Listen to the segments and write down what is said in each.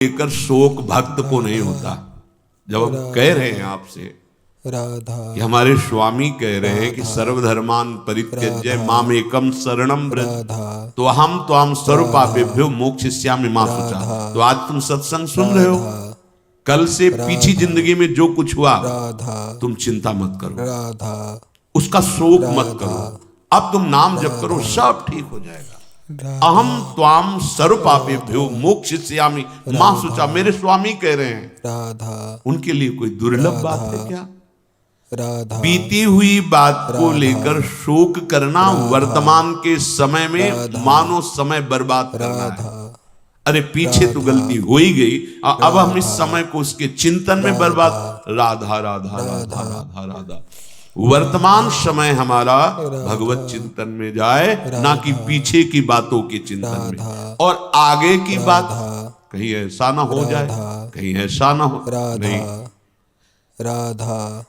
लेकर शोक भक्त को नहीं होता। जब हम कह रहे हैं आपसे कि हमारे स्वामी कह रहे हैं कि सर्वधर्मान परित्यज्य माम एकम शरणम व्रज, तो हम त्वाम सर्व पापेभ्यो मोक्षयिष्यामि मा शुचा। तो आज तुम सत्संग सुन रहे हो, कल से पीछी जिंदगी में जो कुछ हुआ तुम चिंता मत करो, उसका शोक मत करो। अब तुम नाम जप करो, सब ठीक हो जाएगा। अहम त्वाम सर्व पापेभ्यो मोक्षयिष्यामि मा शुचा। मेरे स्वामी कह रहे हैं, उनके लिए कोई दुर्लभ बात है क्या? बीती हुई बात को लेकर शोक करना वर्तमान के समय में मानो समय बर्बाद करना है। अरे पीछे तो गलती हो ही गई, अब हम इस समय को उसके चिंतन में बर्बाद। राधा राधा राधा राधा राधा। वर्तमान समय हमारा भगवत चिंतन में जाए, ना कि पीछे की बातों के चिंतन में। और आगे की बात कहीं ऐसा ना हो जाए, कहीं ऐसा ना हो। नहीं, राधा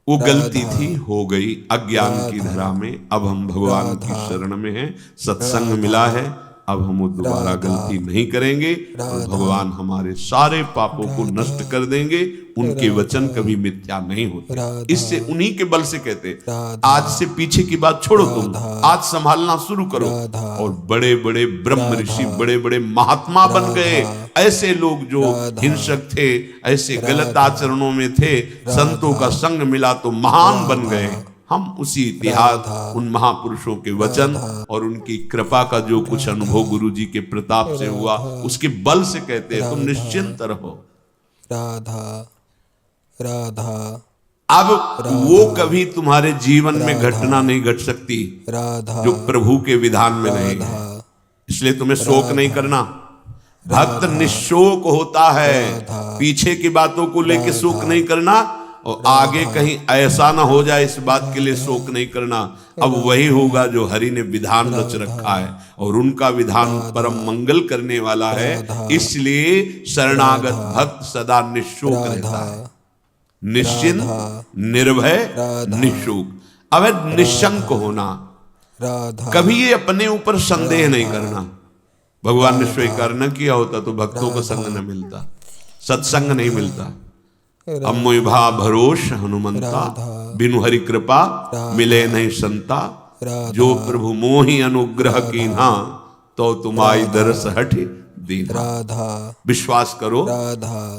वो गलती थी, हो गई अज्ञान की धरा में। अब हम भगवान की शरण में हैं, सत्संग मिला है, अब हम वो दोबारा गलती नहीं करेंगे और भगवान हमारे सारे पापों को नष्ट कर देंगे। उनके वचन कभी मिथ्या नहीं होते। इससे उन्हीं के बल से कहते, आज से पीछे की बात छोड़ो, तुम आज संभालना शुरू करो। और बड़े बड़े ब्रह्म ऋषि, बड़े बड़े महात्मा बन गए। ऐसे लोग जो हिंसक थे, ऐसे गलत आचरणों में थे, संतों का संग मिला तो महान बन गए। हम उसी इतिहास, उन महापुरुषों के वचन और उनकी कृपा का जो कुछ अनुभव गुरु जी के प्रताप से हुआ, उसके बल से कहते हैं तुम निश्चिंत रहो। राधा राधा। अब वो कभी तुम्हारे जीवन में घटना नहीं घट सकती जो प्रभु के विधान में नहीं है। इसलिए तुम्हें शोक नहीं करना। भक्त निशोक होता है, पीछे की बातों को लेकर शोक नहीं करना, और आगे कहीं ऐसा ना हो जाए इस बात के लिए शोक नहीं करना। अब वही होगा जो हरि ने विधान रच रखा है, और उनका विधान परम मंगल करने वाला है। इसलिए शरणागत भक्त सदा निशोक रहता है, निश्चिंत, निर्भय, निशोक। अब निशंक होना, कभी ये अपने ऊपर संदेह नहीं करना। भगवान ने स्वीकार न किया होता तो भक्तों को संग न मिलता, सत्संग नहीं मिलता। अम्मोभा भरोस हनुमंता, बिनु हरि कृपा मिले नहीं संता। जो प्रभु मोहि अनुग्रह कीन्हा, तो तुम्हारी दरस हठ दीन्हा। विश्वास करो,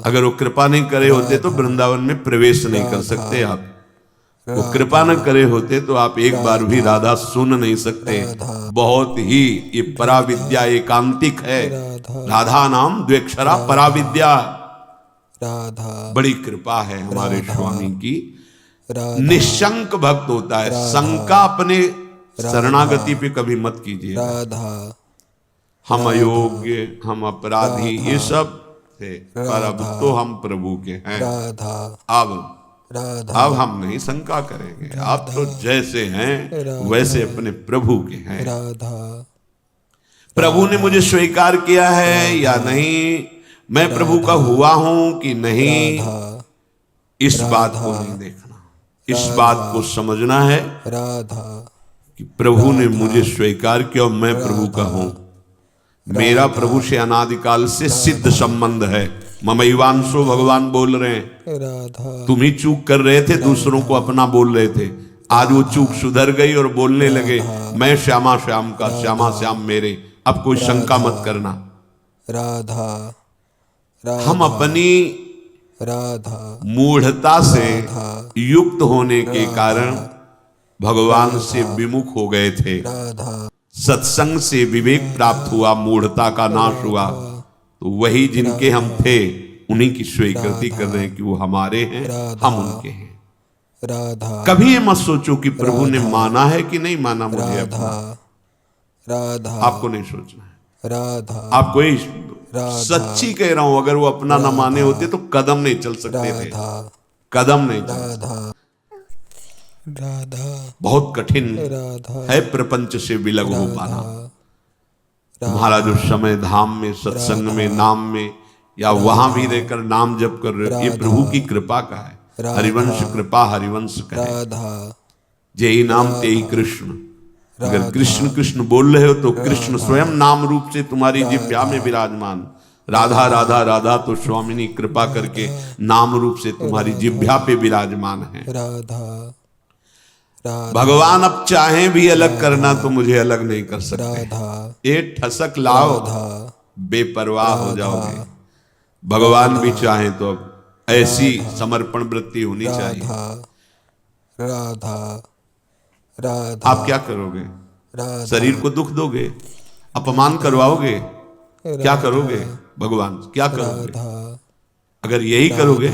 अगर वो कृपा नहीं करे होते तो वृंदावन में प्रवेश नहीं कर सकते आप। वो कृपा न करे होते तो आप एक बार भी राधा सुन नहीं सकते। बहुत ही ये पराविद्या एकांतिक है। राधा नाम द्वेक्षरा पराविद्या। बड़ी कृपा है हमारे स्वामी की। निशंक भक्त होता है, शंका अपने शरणागति पे कभी मत कीजिए। हम अयोग्य, हम अपराधी, ये सब थे, पर अब तो हम प्रभु के हैं। अब हम नहीं शंका करेंगे। आप तो जैसे हैं वैसे अपने प्रभु के हैं। प्रभु ने मुझे स्वीकार किया है या नहीं, मैं प्रभु का हुआ हूं कि नहीं, इस बात को नहीं देखना। इस बात को समझना है कि प्रभु ने मुझे स्वीकार किया और मैं प्रभु का हूं। मेरा प्रभु से अनादिकाल से सिद्ध संबंध है। ममैवांशो भगवान बोल रहे हैं। तुम ही चूक कर रहे थे, दूसरों को अपना बोल रहे थे। आज वो चूक सुधर गई और बोलने लगे मैं श्यामा श्याम का, श्यामा श्याम मेरे। अब कोई शंका मत करना। हम अपनी मूढ़ता से युक्त होने के कारण भगवान से विमुख हो गए थे। सत्संग से विवेक प्राप्त हुआ, मूढ़ता का नाश हुआ, तो वही जिनके हम थे उन्हीं की स्वीकृति कर रहे हैं कि वो हमारे हैं, हम उनके हैं। कभी ये मत सोचो कि प्रभु ने माना है कि नहीं माना मुझे अपना। आपको नहीं सोचना है। आपको ही सच्ची कह रहा हूं, अगर वो अपना न माने होते तो कदम नहीं चल सकते थे, कदम नहीं चल। बहुत कठिन है प्रपंच से विलग हो पाना। तुम्हारा जो समय धाम में, सत्संग में, नाम में, या वहां भी रहकर नाम जप कर रहे हो, ये प्रभु की कृपा का है। हरिवंश कृपा हरिवंश कहे, जय नाम तेई कृष्ण। अगर कृष्ण कृष्ण बोल रहे हो तो कृष्ण स्वयं नाम रूप से तुम्हारी जिह्वा में विराजमान। राधा राधा राधा तो स्वामिनी कृपा करके नाम रूप से तुम्हारी जिह्वा पे विराजमान है। राधा राधा भगवान अब चाहे भी अलग करना तो मुझे अलग नहीं कर सकते। राधा ये ठसक लाओ, बेपरवाह हो जाओगे। भगवान भी चाहे तो अब ऐसी समर्पण वृत्ति होनी चाहिए। राधा राधा आप क्या करोगे? राधा शरीर को दुख दोगे, अपमान करवाओगे, क्या करोगे? भगवान क्या करोगे? अगर यही करोगे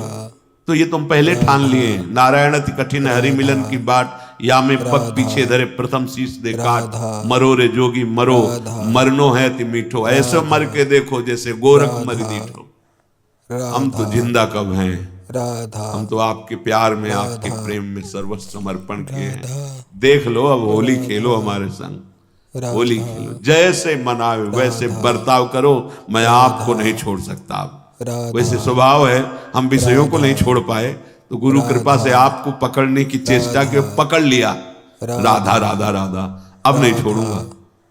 तो ये तुम पहले ठान लिए, नारायण अति कठिन हरि मिलन की बाट, या में पग पीछे धरे प्रथम शीश दे काट, मरो रे जोगी मरो, मरनो है ति मीठो, ऐसे मर के देखो जैसे गोरख मर दीठो। हम तो जिंदा कब हैं? राधा हम तो आपके प्यार में, आपके प्रेम में सर्वस्व समर्पण किए हैं। देख लो, अब होली खेलो हमारे संग, होली खेलो, जैसे मनाओ वैसे बर्ताव करो, मैं आपको नहीं छोड़ सकता। आप वैसे स्वभाव है, हम विषयों को नहीं छोड़ पाए तो गुरु कृपा से आपको पकड़ने की चेष्टा की, पकड़ लिया। राधा राधा राधा, अब नहीं छोड़ूंगा,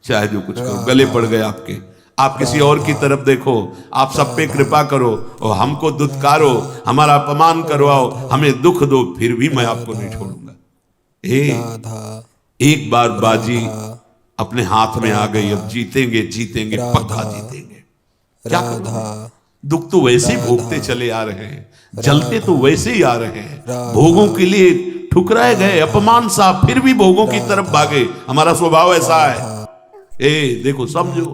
चाहे जो कुछ करो। गले पड़ गए आपके, आप किसी और की तरफ देखो, आप सब पे कृपा करो और हमको दुत्कारो, हमारा अपमान करवाओ, हमें दुख दो, फिर भी मैं आपको नहीं छोड़ूंगा। एक बार बाजी अपने हाथ में आ गई, अब जीतेंगे जीतेंगे, पक्का जीतेंगे। क्या करोगे? दुख तो वैसे ही भोगते चले आ रहे हैं, जलते तो वैसे ही आ रहे हैं, भोगों के लिए ठुकराए गए, अपमान सा, फिर भी भोगों की तरफ भागे। हमारा स्वभाव ऐसा है। देखो, समझो,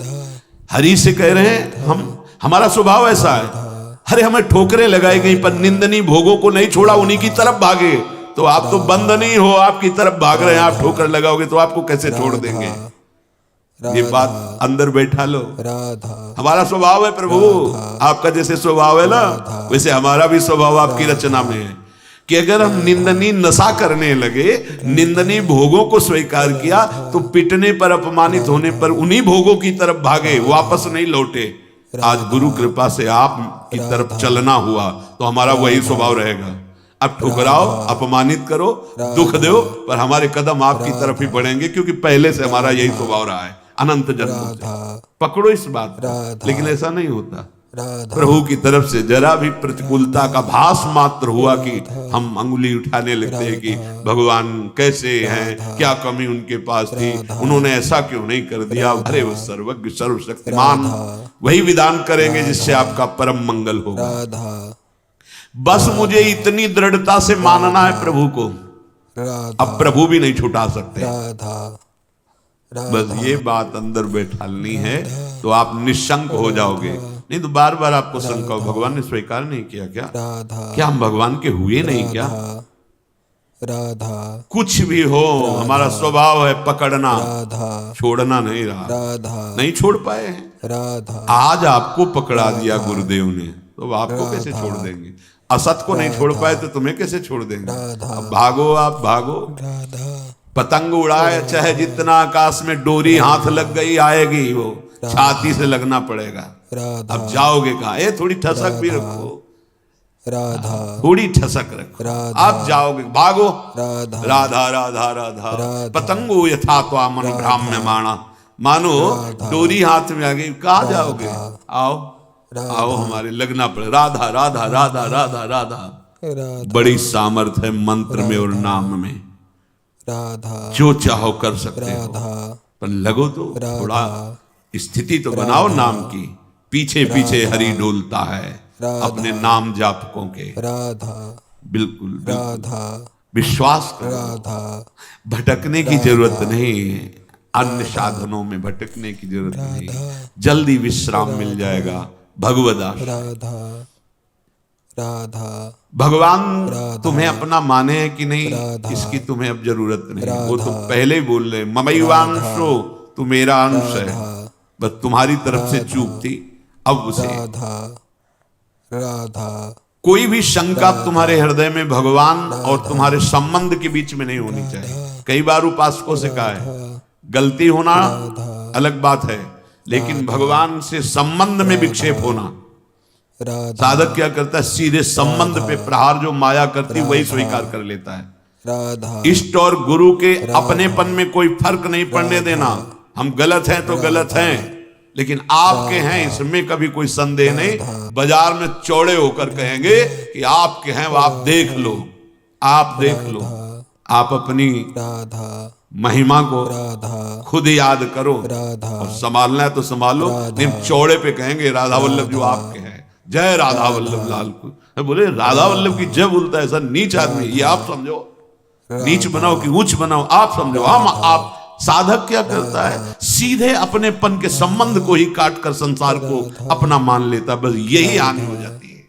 हरि से कह रहे हैं हमारा स्वभाव ऐसा है। अरे हमें ठोकरें लगाई गई पर निंदनीय भोगों को नहीं छोड़ा, उन्हीं की तरफ भागे। तो आप तो बंधनीय हो, आपकी तरफ भाग रहे हैं, आप ठोकर लगाओगे तो आपको कैसे छोड़ देंगे? ये बात अंदर बैठा लो। हमारा स्वभाव है प्रभु, आपका जैसे स्वभाव है ना, वैसे हमारा भी स्वभाव आपकी रचना में है कि अगर हम निंदनीय नशा करने लगे, निंदनीय भोगों को स्वीकार किया, तो पिटने पर, अपमानित होने पर उन्हीं भोगों की तरफ भागे, वापस नहीं लौटे। आज गुरु कृपा से आप की तरफ चलना हुआ तो हमारा वही स्वभाव रहेगा। अब ठुकराओ, अपमानित करो, दुख दो, पर हमारे कदम आपकी तरफ ही बढ़ेंगे, क्योंकि पहले से हमारा यही स्वभाव रहा है अनंत जन्मों से। पकड़ो इस बात को। लेकिन ऐसा नहीं होता। प्रभु की तरफ से जरा भी प्रतिकूलता का भास मात्र हुआ कि हम अंगुली उठाने लगते हैं कि भगवान कैसे हैं, क्या कमी उनके पास थी, उन्होंने ऐसा क्यों नहीं कर दिया। अरे वो सर्वज्ञ सर्वशक्तिमान वही विधान करेंगे जिससे आपका परम मंगल होगा। बस मुझे इतनी दृढ़ता से मानना है प्रभु को, अब प्रभु भी नहीं छुटा सकते। बस ये बात अंदर बैठालनी है तो आप निशंक हो जाओगे। नहीं तो बार बार आपको शंका हो, भगवान ने स्वीकार नहीं किया क्या? क्या हम भगवान के हुए नहीं क्या? कुछ भी हो, हमारा स्वभाव है पकड़ना, छोड़ना नहीं रहा, नहीं छोड़ पाए हैं। आज आपको पकड़ा दिया गुरुदेव ने, तो आपको कैसे छोड़ देंगे? असत को नहीं छोड़ पाए तो तुम्हें कैसे छोड़ देंगे? अब भागो, आप भागो। पतंग उड़ाए चाहे जितना आकाश में, डोरी हाथ लग गई आएगी, वो छाती से लगना पड़ेगा। अब जाओगे कहाँ? थोड़ी ठसक भी रखो, थोड़ी ठसक रखो, आप जाओगे, भागो। राधा राधा राधा पतंगो यथा त्वामन भ्राम्य माना, मानो डोरी हाथ में आ गई, कहाँ जाओगे? आओ आओ, हमारे लगना पड़े। राधा राधा राधा राधा राधा। बड़ी सामर्थ है मंत्र में और नाम में, जो चाहो कर सकते हो, पर लगो तो थोड़ा स्थिति तो बनाओ नाम की। पीछे पीछे हरि डोलता है अपने नाम जापकों के। बिल्कुल विश्वास करो, भटकने की जरूरत नहीं, अन्य साधनों में भटकने की जरूरत नहीं, जल्दी विश्राम मिल जाएगा। भगवदास भगवान तुम्हें अपना माने है कि नहीं, इसकी तुम्हें अब जरूरत नहीं। वो तो पहले ही बोल रहे, ममैवांशो, तू मेरा अंश है, बस तुम्हारी तरफ से चूक थी। अब उसे कोई भी शंका तुम्हारे हृदय में भगवान और तुम्हारे संबंध के बीच में नहीं होनी चाहिए। कई बार उपासकों से कहा है, गलती होना अलग बात है, लेकिन भगवान से संबंध में विक्षेप होना। साधक क्या करता है? सीधे संबंध पे प्रहार, जो माया करती वही स्वीकार कर लेता है। इष्ट और गुरु के अपनेपन में कोई फर्क नहीं पड़ने देना। हम गलत हैं तो गलत हैं, लेकिन आपके हैं इसमें कभी कोई संदेह नहीं। बाजार में चौड़े होकर कहेंगे कि आपके हैं, वो आप देख लो, आप देख लो। आप अपनी राधा महिमा को राधा खुद याद करो राधा और संभालना है तो संभालो, लेकिन चौड़े पे कहेंगे राधा वल्लभ जो आपके हैं, जय राधा वल्लभ लाल को। बोले राधा वल्लभ की जय बोलता है ऐसा नीच आदमी, ये आप समझो। नीच बनाओ कि उच्च बनाओ आप समझो। हम आप साधक क्या करता है, सीधे अपनेपन के संबंध को ही काट कर संसार को अपना मान लेता, बस यही हानि हो जाती है।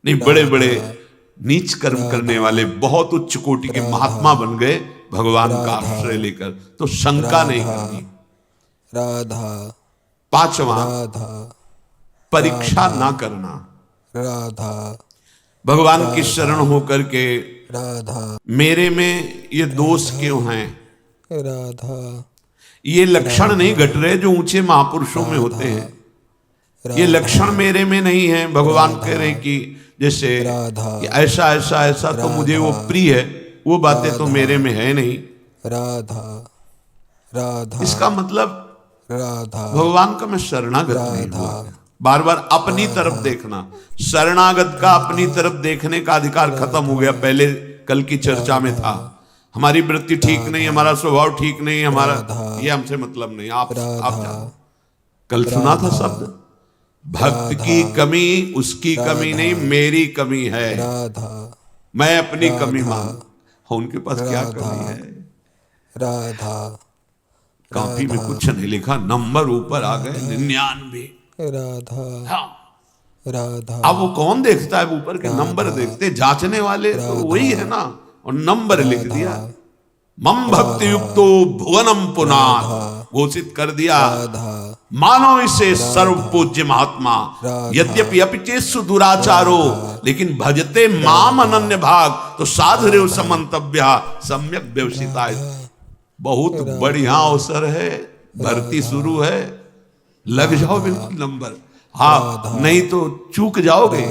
नहीं, बड़े बड़े नीच कर्म करने वाले बहुत उच्च कोटि के महात्मा बन गए भगवान का आश्रय लेकर, तो शंका नहीं करनी। राधा पांचवा, राधा परीक्षा ना करना। राधा भगवान की शरण होकर के राधा मेरे में ये दोष क्यों हैं, राधा ये लक्षण नहीं घट रहे जो ऊंचे महापुरुषों में होते हैं। ये लक्षण मेरे में नहीं है। भगवान कह रहे कि जैसे कि ऐसा ऐसा ऐसा तो मुझे वो प्रिय है, वो बातें तो मेरे में है नहीं। राधा राधा इसका मतलब राधा भगवान का मैं शरणागत नहीं हुआ। बार बार अपनी तरफ देखना, शरणागत का अपनी तरफ देखने का अधिकार खत्म हो गया। पहले कल की चर्चा में था, हमारी वृत्ति ठीक नहीं, हमारा स्वभाव ठीक नहीं, हमारा ये हमसे मतलब नहीं। आप जानो, कल सुना था शब्द, भक्त की कमी उसकी कमी नहीं, मेरी कमी है। राधा मैं अपनी कमी मान, उनके पास क्या कमी है। राधा कॉपी में कुछ नहीं लिखा, नंबर ऊपर आ गए 99। राधा हाँ। राधा अब वो कौन देखता है, ऊपर के नंबर देखते, जांचने वाले तो वही है ना, और नंबर लिख दिया। मम भक्ति युक्तो भुवनम पुनाथ घोषित कर दिया, मानो इसे सर्व पूज्य महात्मा। यद्यपि अपिचेसु दुराचारो, लेकिन भजते माम अनन्य भाग, तो साधुरेव समन्तव्य सम्यक व्यवसिता। बहुत बढ़िया अवसर है, भर्ती शुरू है, लग जाओ बिल्कुल नंबर। हाँ, नहीं तो चूक जाओगे।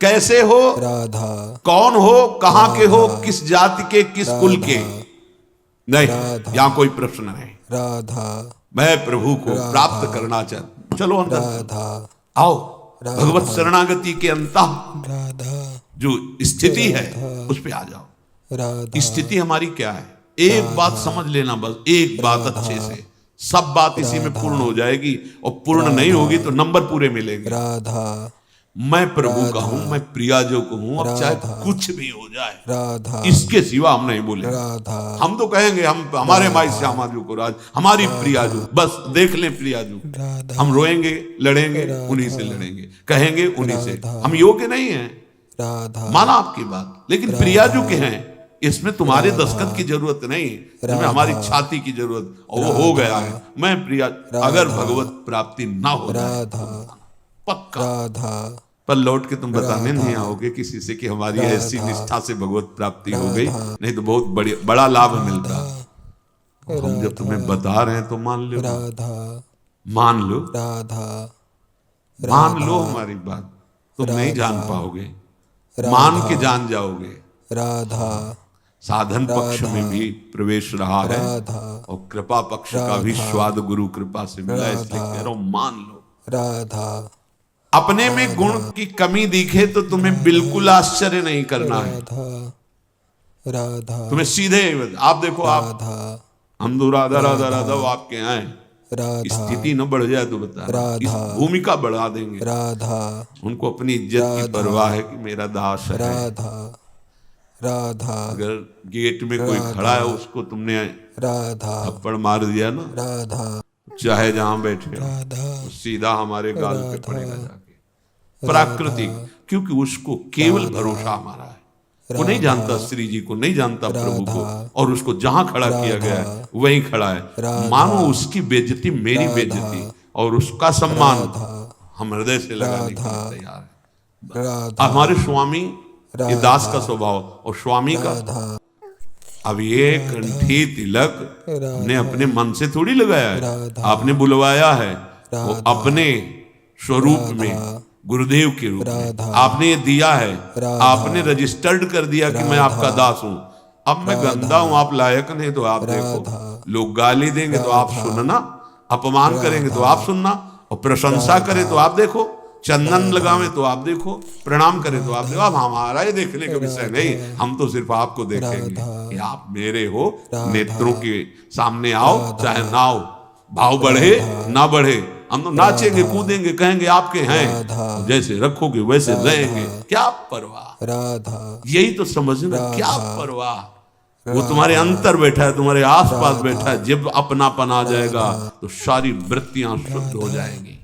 कैसे हो, राधा कौन हो, कहां के हो, किस जाति के, किस कुल के, नहीं, यहां कोई प्रश्न नहीं। राधा मैं प्रभु को प्राप्त करना चाहता हूं। चलो अंदर राधा आओ, भगवत शरणागति के अंतः राधा जो स्थिति है उस पे आ जाओ। राधा स्थिति हमारी क्या है, एक बात समझ लेना, बस एक बात अच्छे से, सब बात इसी में पूर्ण हो जाएगी। और पूर्ण नहीं होगी तो नंबर पूरे मिलेंगे। राधा मैं प्रभु का हूं, मैं प्रियाजो को हूं, अब चाहे कुछ भी हो जाए, राधा इसके सिवा हम नहीं बोलेंगे। राधा हम तो कहेंगे हम हमारे माई श्यामा जी को राज, हमारी प्रियाजू, बस देख लें प्रियाजू। राधा हम रोएंगे, लड़ेंगे, उन्हीं से लड़ेंगे, कहेंगे उन्हीं से। हम योग्य नहीं हैं, राधा माना आपकी बात, लेकिन प्रियाजू के हैं, इसमें तुम्हारे दस्तखत की जरूरत नहीं, इसमें हमारी छाती की जरूरत, और वो हो गया है। मैं प्रिया, अगर भगवत प्राप्ति ना हो जाए पक्का, राधा पर लौट के तुम बताने नहीं आओगे किसी से कि हमारी ऐसी निष्ठा से भगवत प्राप्ति हो गई, नहीं तो बहुत बड़ा लाभ मिलता। हम जब तुम्हें बता रहे हैं तो मान लो, राधा मान लो, राधा मान लो हमारी बात। तुम नहीं जान पाओगे, मान के जान जाओगे। राधा साधन पक्ष में भी प्रवेश रहा है, राधा और कृपा पक्ष का भी स्वाद गुरु कृपा से मिला, इसलिए कह रहा हूं मान लो। राधा अपने में गुण की कमी दिखे तो तुम्हें बिल्कुल आश्चर्य नहीं करना है। राधा राधा तुम्हें सीधे आप देखो, आप राधा हम तो राधा राधा राधा वो आपके यहाँ है, राधा स्थिति न बढ़ जाए तो बता, इस भूमिका बढ़ा देंगे। राधा उनको अपनी इज्जत की परवाह है कि मेरा दास है। राधा राधा अगर गेट में कोई खड़ा है उसको तुमने राधा थप्पड़ मार दिया ना, राधा चाहे जहां बैठे हो, राधा तो सीधा हमारे गाल पे पड़ेगा जाके। प्राकृतिक, क्योंकि उसको केवल भरोसा हमारा है। वो नहीं जानता श्री जी को, नहीं जानता प्रभु को, और उसको जहां खड़ा किया गया है वहीं खड़ा है। मानो उसकी बेइज्जती मेरी बेइज्जती, और उसका सम्मान हम हृदय से लगाने के लिए तैयार है। राधा हमारे स्वामी, ये दास का स्वभाव, और स्वामी का अब ये कंठी तिलक हमने अपने मन से थोड़ी लगाया है, आपने बुलवाया है। वो अपने स्वरूप में गुरुदेव के रूप में आपने ये दिया है, आपने रजिस्टर्ड कर दिया कि मैं आपका दास हूं। अब मैं गंदा हूं, आप लायक नहीं, तो आप देखो, लोग गाली देंगे तो आप सुनना, अपमान करेंगे तो आप सुनना, और प्रशंसा करे तो आप देखो, चंदन लगावे तो आप देखो, प्रणाम करे तो आप देखो। अब हमारा ये देखने का विषय नहीं, हम तो सिर्फ आपको देखेंगे कि आप मेरे हो। नेत्रों के सामने आओ चाहे ना आओ, भाव बढ़े ना बढ़े, हम तो नाचेंगे कूदेंगे, कहेंगे आपके हैं, जैसे रखोगे वैसे रहेंगे, क्या परवाह। राधा यही तो समझना, क्या परवाह। वो तुम्हारे अंतर बैठा है, तुम्हारे आसपास बैठा है। जब अपनापन आ जाएगा तो सारी वृत्तियां शुद्ध हो जाएंगी।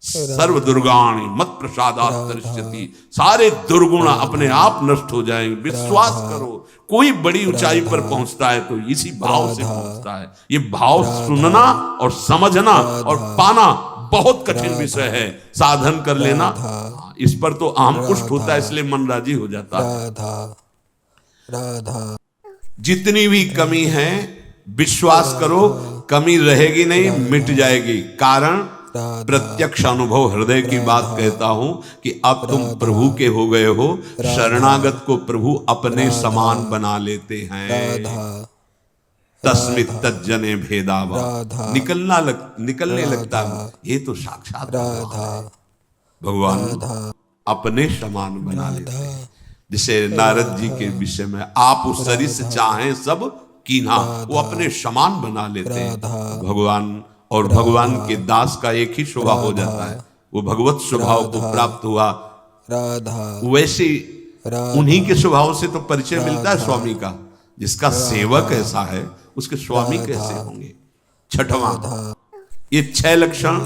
सर्व दुर्गाणी मत प्रसादात दृश्यति, सारे दुर्गुण अपने आप नष्ट हो जाएंगे। विश्वास करो, कोई बड़ी ऊंचाई पर पहुंचता है तो इसी भाव से पहुंचता है। ये भाव सुनना और समझना और पाना बहुत कठिन विषय है। साधन कर लेना, इस पर तो आम पुष्ट होता है, इसलिए मन राजी हो जाता है। राधा राधा जितनी भी कमी है विश्वास करो, कमी रहेगी नहीं, मिट जाएगी। कारण प्रत्यक्ष अनुभव हृदय की बात कहता हूं कि अब तुम प्रभु के हो गए हो। शरणागत को प्रभु अपने समान बना लेते हैं। तस्मित तज्जने भेदावा, निकलने लगता है। ये तो साक्षात भगवान अपने समान बना लेते हैं। जिसे नारद जी के विषय में, आप उस शरीर से चाहें सब कीन्हा, वो अपने समान बना लेते हैं भगवान। और भगवान के दास का एक ही स्वभाव हो जाता है, वो भगवत स्वभाव को प्राप्त हुआ। वैसे उन्हीं के स्वभाव से तो परिचय मिलता है स्वामी का। जिसका सेवक ऐसा है उसके स्वामी कैसे होंगे। छठवां, ये 6 लक्षण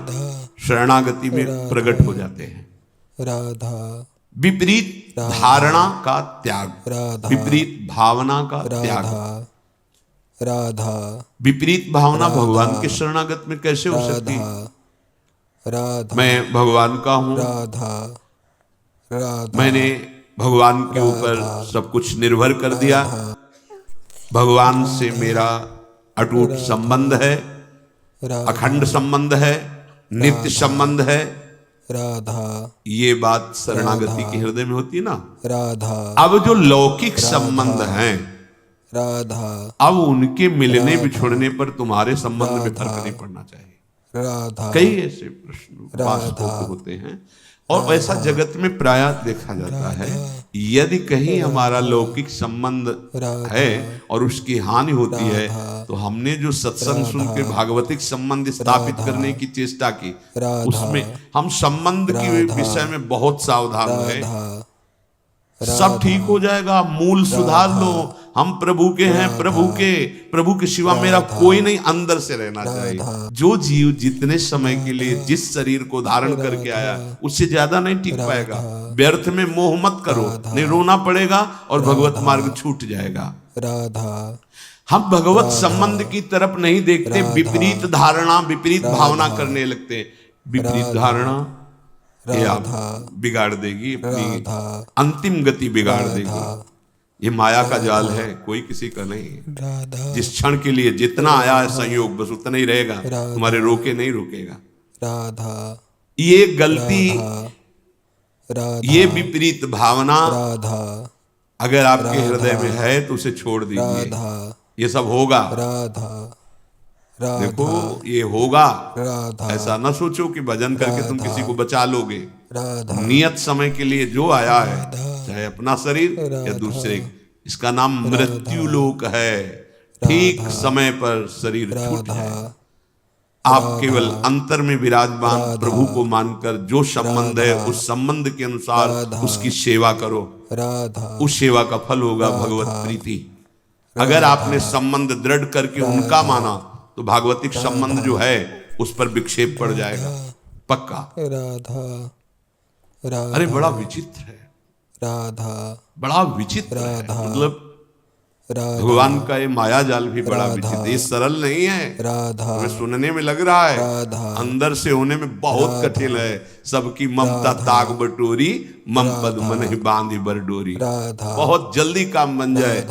शरणागति में प्रकट हो जाते हैं। राधा विपरीत धारणा का त्याग, विपरीत भावना का त्याग। राधा विपरीत भावना भगवान के शरणागत में कैसे हो सकती है। राधा मैं भगवान का हूं, राधा राधा मैंने भगवान के ऊपर सब कुछ निर्भर कर दिया, भगवान से मेरा अटूट संबंध है, अखंड संबंध है, नित्य संबंध है। राधा ये बात शरणागति के हृदय में होती है ना। राधा अब जो लौकिक संबंध हैं, राधा अब उनके मिलने बिछुड़ने पर तुम्हारे संबंध में फर्क नहीं पड़ना चाहिए। राधा कई ऐसे प्रश्न वास्तव होते हैं और वैसा जगत में प्रायः देखा जाता है। यदि कहीं हमारा लौकिक संबंध है और उसकी हानि होती है तो हमने जो सत्संग सुन के भागवतिक संबंध स्थापित करने की चेष्टा की, उसमें हम संबंध के विषय में बहुत सावधान रहे। सब ठीक हो जाएगा, मूल सुधार लो। हम प्रभु के हैं, प्रभु के सिवा मेरा कोई नहीं, अंदर से रहना चाहिए। जो जीव जितने समय के लिए जिस शरीर को धारण करके आया उससे ज्यादा नहीं टिक पाएगा। व्यर्थ में मोह मत करो, नहीं रोना पड़ेगा और भगवत मार्ग छूट जाएगा। राधा हम भगवत संबंध की तरफ नहीं देखते, विपरीत धारणा विपरीत भावना करने लगते। विपरीत धारणा ये आप बिगाड़ देगी, अपनी अंतिम गति बिगाड़ देगी। ये माया का जाल है, कोई किसी का नहीं। जिस क्षण के लिए जितना आया है संयोग, बस उतना ही रहेगा, तुम्हारे रोके नहीं रोकेगा। राधा ये गलती, राधा ये विपरीत भावना राधा अगर आपके हृदय में है तो उसे छोड़ दीजिए। ये सब होगा, राधा देखो ये होगा। राधा ऐसा ना सोचो कि भजन करके तुम किसी को बचा लोगे। राधा नियत समय के लिए जो आया है, चाहे अपना शरीर या दूसरे, इसका नाम मृत्यु लोक है। ठीक समय पर शरीर छूट जाए। आप केवल अंतर में विराजमान प्रभु को मानकर जो संबंध है उस संबंध के अनुसार उसकी सेवा करो। राधा उस सेवा का फल होगा भगवत प्रीति। अगर आपने संबंध दृढ़ करके उनका माना तो भागवतिक संबंध जो है उस पर विक्षेप पड़ जाएगा पक्का। राधा राधा अरे बड़ा विचित्र है, राधा बड़ा विचित्र है। मतलब राधा भगवान का ये माया जाल भी बड़ा विचित्र, ये सरल नहीं है। राधा हमें सुनने में लग रहा है, अंदर से होने में बहुत कठिन है। सबकी ममता ताग बटोरी, मम पद मन ही बांधी बरडोरी। बहुत जल्दी काम बन जाए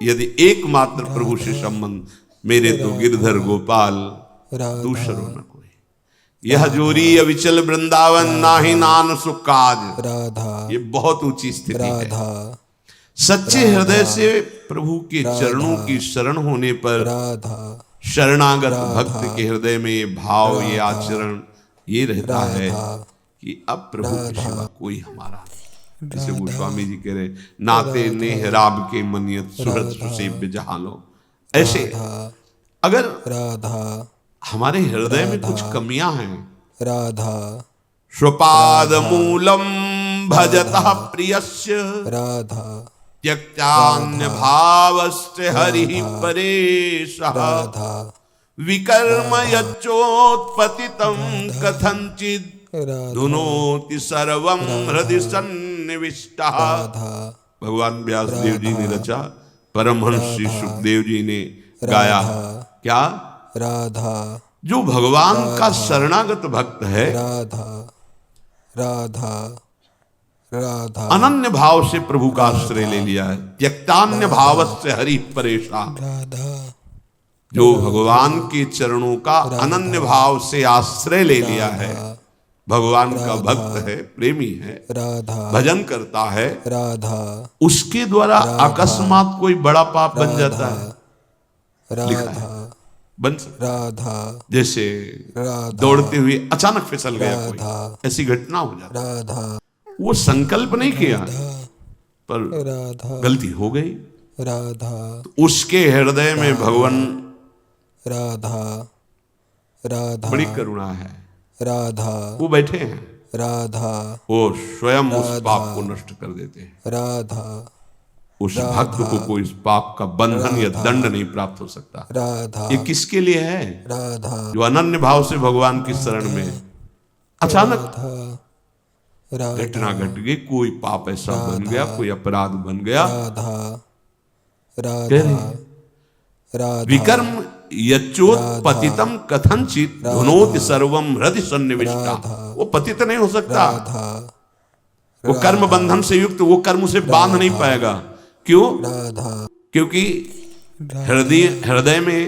यदि एकमात्र प्रभु से संबंध। मेरे तो गिरधर गोपाल दूसरो न कोई, यह जोरी अविचल वृंदावन नाही नान सुख काज। राधा ये बहुत ऊंची स्थिति है। सच्चे हृदय से प्रभु के चरणों की शरण होने पर राधा शरणागत भक्त के हृदय में ये भाव, ये आचरण ये रहता है राधा कि अब प्रभु के सिवा कोई हमारा नहीं। जैसे गोस्वामी जी कह रहे, नाते नेह राब के मनियत सुहृद सुसेव्य जहां लो। ऐसे अगर राधा हमारे हृदय में कुछ कमियां हैं, राधा स्वपाद मूलम भजतः प्रियस्य राधा त्यक्तान्य भावस्य हरि परेशः राधा विकर्म यच्चोत्पतितं कथंचित् धुनोति सर्वं हृदि सन्निविष्टः। भगवान व्यास देव जी ने रचा, परमहंस श्री सुखदेव जी ने गाया। क्या? राधा जो भगवान का शरणागत भक्त है, राधा राधा राधा अनन्य भाव से प्रभु का आश्रय ले लिया है। त्यक्तान्य भावस्य हरि परेशा, राधा जो भगवान के चरणों का अनन्य भाव से आश्रय ले लिया है, भगवान का भक्त है, प्रेमी है, राधा भजन करता है, राधा उसके द्वारा अकस्मात कोई बड़ा पाप बन जाता है। लिखा है, राधा बन सकता है। राधा जैसे राधा दौड़ते हुए अचानक फिसल गया कोई, राधा ऐसी घटना हो जाती है। राधा वो संकल्प नहीं किया पर राधा गलती हो गई, राधा तो उसके हृदय में भगवान राधा राधा बड़ी करुणा है। राधा वो बैठे हैं, राधा वो स्वयं उस पाप को नष्ट कर देते हैं। राधा उस भक्त को कोई इस पाप का बंधन या दंड नहीं प्राप्त हो सकता। राधा ये किसके लिए है? राधा जो अनन्य भाव से भगवान की शरण में अचानक राधा घटना घट गई, कोई पाप ऐसा बन गया, कोई अपराध बन गया, राधा कह रहे हैं, राधा विकर्म यच्चोत्पतितम कथंचित धुनोति सर्वम हृदि सन्निविष्टा। वो पतित नहीं हो सकता, वो कर्म बंधन से युक्त, वो कर्म उसे बांध नहीं पाएगा। क्यों? राधा क्योंकि हृदय में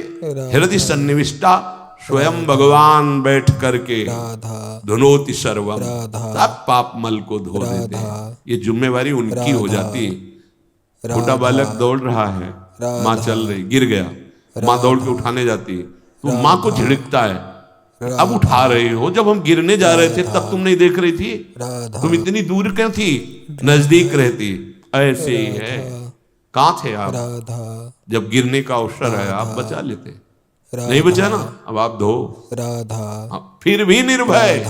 हृदय सन्निविष्टा स्वयं भगवान बैठ करके राधा धुनोति सर्वम, सब पाप मल को धो देते हैं। ये जिम्मेवारी उनकी हो जाती है। छोटा बालक दौड़ रहा है, माँ चल रही, गिर गया, माँ दौड़ के उठाने जाती है, तो माँ को झिड़कता है, अब उठा रही हो, जब हम गिरने जा रहे थे तब तुम नहीं देख रही थी, तुम इतनी दूर क्यों थी, नजदीक रहती। ऐसे ही है, कहाँ थे आप? राधा जब गिरने का अवसर है आप बचा लेते, नहीं बचा ना, अब आप धो। राधा फिर भी निर्भय,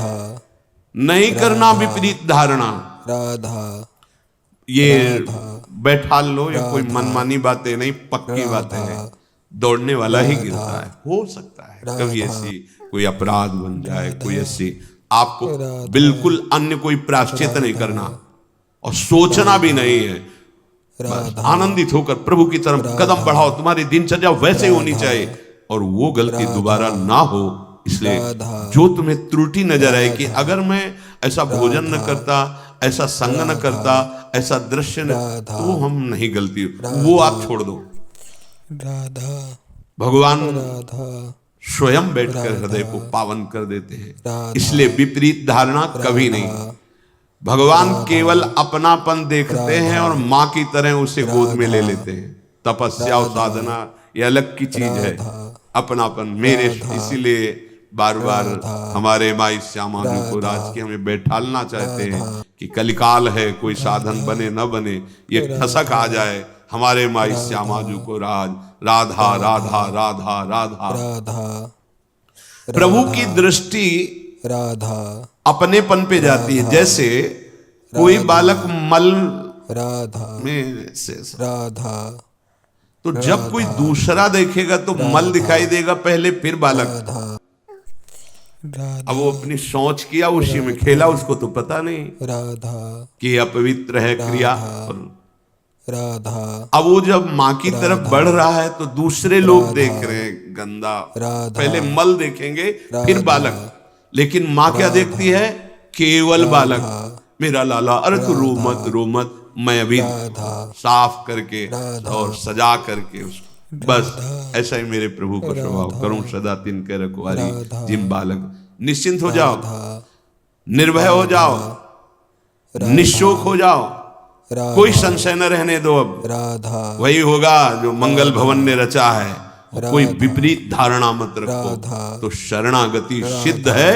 नहीं करना विपरीत धारणा। राधा ये बैठा लो, ये कोई मनमानी बातें नहीं, पक्की बातें हैं। दौड़ने वाला ही गिरता है। हो सकता है कभी ऐसी कोई अपराध बन जाए, कोई ऐसी, आपको बिल्कुल अन्य कोई प्रायश्चित नहीं करना और सोचना भी नहीं है। बस आनंदित होकर प्रभु की तरफ कदम बढ़ाओ, तुम्हारी दिनचर्या वैसे होनी चाहिए और वो गलती दोबारा ना हो। इसलिए जो तुम्हें त्रुटि नजर आए कि अगर मैं ऐसा भोजन न करता, ऐसा संग न करता, ऐसा दृश्य न, तो हम नहीं गलती, वो आप छोड़ दो। राधा भगवान राधा स्वयं बैठकर हृदय को पावन कर देते हैं। इसलिए विपरीत धारणा कभी नहीं। भगवान केवल अपनापन देखते हैं और माँ की तरह उसे गोद में ले लेते हैं। तपस्या और साधना ये अलग की चीज है, अपनापन मेरे। इसीलिए बार बार हमारे माई श्यामा जी को राज की हमें बैठालना चाहते हैं कि कलिकाल है, कोई साधन बने न बने, ये ठसक आ जाए, हमारे माई श्यामा जी को राज, राधा राधा राधा राधा। राधा प्रभु की दृष्टि राधा अपनेपन पे जाती है। जैसे कोई बालक मल राधा में से, राधा तो जब कोई दूसरा देखेगा तो मल दिखाई देगा पहले, फिर बालक। राधा अब वो अपनी सोच किया, उसी में खेला, उसको तो पता नहीं राधा कि अपवित्र है क्रिया। राधा अब वो जब माँ की तरफ बढ़ रहा है तो दूसरे लोग देख रहे हैं गंदा, पहले मल देखेंगे फिर बालक, लेकिन माँ क्या देखती है? केवल बालक, मेरा लाला, अरे तू रो मत रो मत, मैं अभी साफ करके और सजा करके उसको, बस ऐसा ही मेरे प्रभु का स्वभाव, करूं सदा तिनके रखवारी जिम बालक। निश्चिंत हो जाओ, निर्भय हो जाओ, निशोक हो जाओ, कोई संशय न रहने दो। अब राधा वही होगा जो मंगल भवन ने रचा है। कोई विपरीत धारणा मत रखो, तो शरणागति सिद्ध है,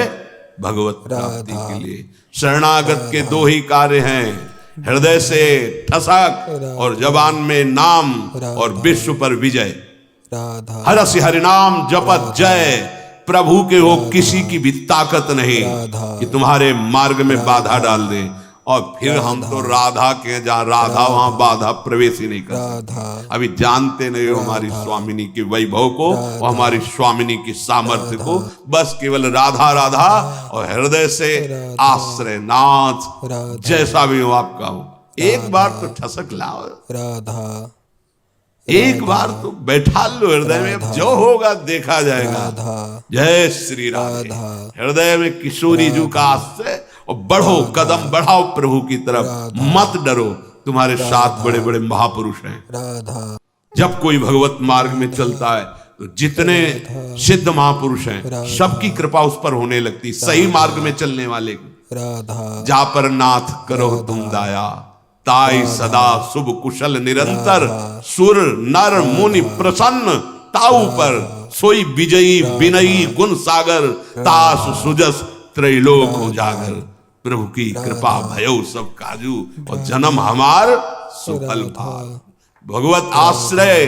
भगवत प्राप्ति के लिए। शरणागत के दो ही कार्य हैं, हृदय से ठसक और जबान में नाम और विश्व पर विजय। राधा हरसि हरिनाम जपत जय, प्रभु के हो किसी की भी ताकत नहीं कि तुम्हारे मार्ग में बाधा डाल दे। और फिर हम तो राधा के जहाँ राधा वहां बाधा प्रवेश ही नहीं कर सकते। अभी जानते नहीं हो हमारी स्वामिनी के वैभव को और हमारी स्वामिनी की सामर्थ्य को। बस केवल राधा राधा और हृदय से आश्रय नाथ, जैसा भी हो आपका हो, एक बार तो ठसक लाओ, राधा एक बार तो बैठा लो हृदय में। अब जो होगा देखा जाएगा। जय श्री राधे। हृदय में किशोरी जी का आश्रय और बढ़ो, कदम बढ़ाओ प्रभु की तरफ, मत डरो। तुम्हारे साथ बड़े बड़े महापुरुष हैं। राधा जब कोई भगवत मार्ग में चलता है तो जितने सिद्ध महापुरुष हैं सबकी कृपा उस पर होने लगती, सही मार्ग में चलने वाले की। राधा जा पर नाथ करो तुम दाया, ताई सदा शुभ कुशल निरंतर, सुर नर मुनि प्रसन्न ताऊ पर, सोई विजयी विनयी गुण सागर, तास सुजस त्रैलोक उजागर। प्रभु की कृपा भयो सब काजू और जन्म हमार सुफल भाग। भगवत आश्रय,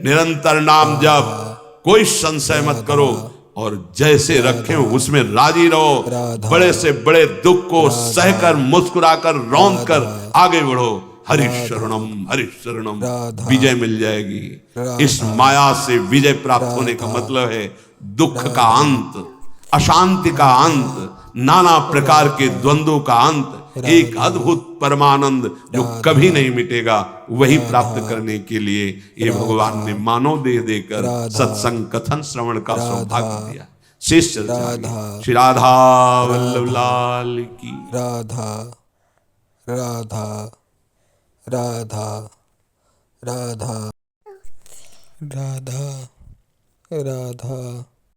निरंतर नाम जप, कोई संशय मत करो और जैसे रखे हो उसमें राजी रहो। बड़े से बड़े दुख को सहकर मुस्कुराकर रौंद कर आगे बढ़ो। हरिशरणम हरिशरणम, विजय मिल जाएगी। इस माया से विजय प्राप्त होने का मतलब है दुख का अंत, अशांति का अंत, नाना प्रकार के द्वंद्वों का अंत, एक अद्भुत परमानंद जो कभी नहीं मिटेगा। वही प्राप्त करने के लिए ये भगवान ने मानव देह देकर सत्संग कथन श्रवण का सौभाग्य दिया। शेष श्री राधा वल्लभ लाल की। राधा राधा राधा राधा राधा राधा